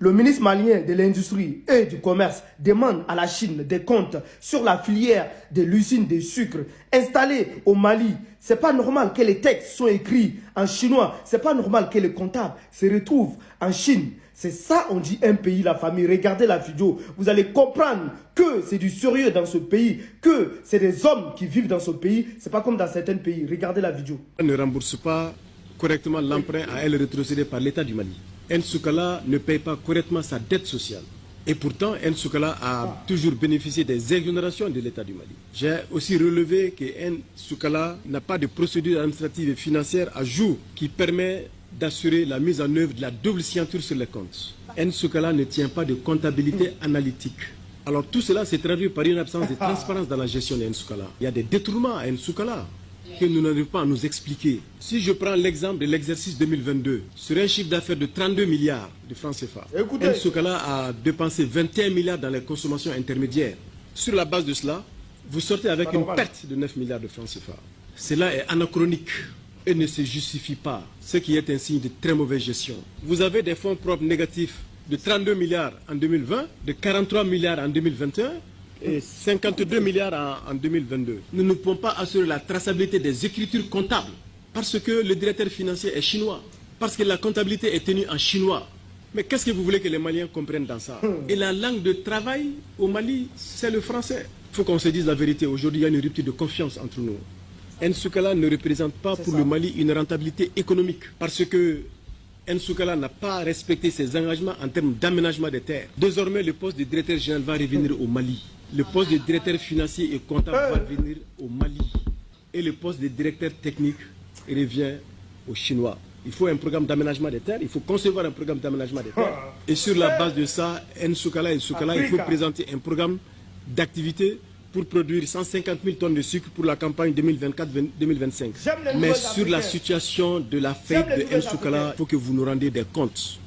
Le ministre malien de l'Industrie et du Commerce demande à la Chine des comptes sur la filière de l'usine de sucre installée au Mali. C'est pas normal que les textes soient écrits en chinois. C'est pas normal que les comptables se retrouvent en Chine. C'est ça, on dit un pays, la famille. Regardez la vidéo. Vous allez comprendre que c'est du sérieux dans ce pays, que c'est des hommes qui vivent dans ce pays. C'est pas comme dans certains pays. Regardez la vidéo. Elle ne rembourse pas correctement l'emprunt à elle rétrocédé par l'État du Mali. N'Soukala ne paye pas correctement sa dette sociale. Et pourtant, N'Soukala a toujours bénéficié des exonérations de l'État du Mali. J'ai aussi relevé que N'Soukala n'a pas de procédure administrative et financière à jour qui permet d'assurer la mise en œuvre de la double signature sur les comptes. N'Soukala ne tient pas de comptabilité analytique. Alors tout cela s'est traduit par une absence de transparence dans la gestion de N'Soukala. Il y a des détournements à N'Soukala que nous n'arrivons pas à nous expliquer. Si je prends l'exemple de l'exercice 2022, sur un chiffre d'affaires de 32 milliards de francs CFA, N'Soukala a dépensé 21 milliards dans les consommations intermédiaires. Sur la base de cela, vous sortez avec une perte de 9 milliards de francs CFA. Cela est anachronique et ne se justifie pas, ce qui est un signe de très mauvaise gestion. Vous avez des fonds propres négatifs de 32 milliards en 2020, de 43 milliards en 2021, et 52 milliards en 2022. Nous ne pouvons pas assurer la traçabilité des écritures comptables parce que le directeur financier est chinois, parce que la comptabilité est tenue en chinois. Mais qu'est-ce que vous voulez que les Maliens comprennent dans ça? Et la langue de travail au Mali, c'est le français. Il faut qu'on se dise la vérité. Aujourd'hui, il y a une rupture de confiance entre nous. N'Soukala ne représente pas pour le Mali une rentabilité économique parce que N'Soukala n'a pas respecté ses engagements en termes d'aménagement des terres. Désormais, le poste de directeur général va revenir au Mali. Le poste de directeur financier et comptable va venir au Mali. Et le poste de directeur technique revient aux Chinois. Il faut un programme d'aménagement des terres, il faut concevoir un programme d'aménagement des terres. Et sur la base de ça, N'Soukala, il faut présenter un programme d'activité pour produire 150 000 tonnes de sucre pour la campagne 2024-2025. Mais sur la situation de la faillite de N'Soukala, il faut que vous nous rendiez des comptes.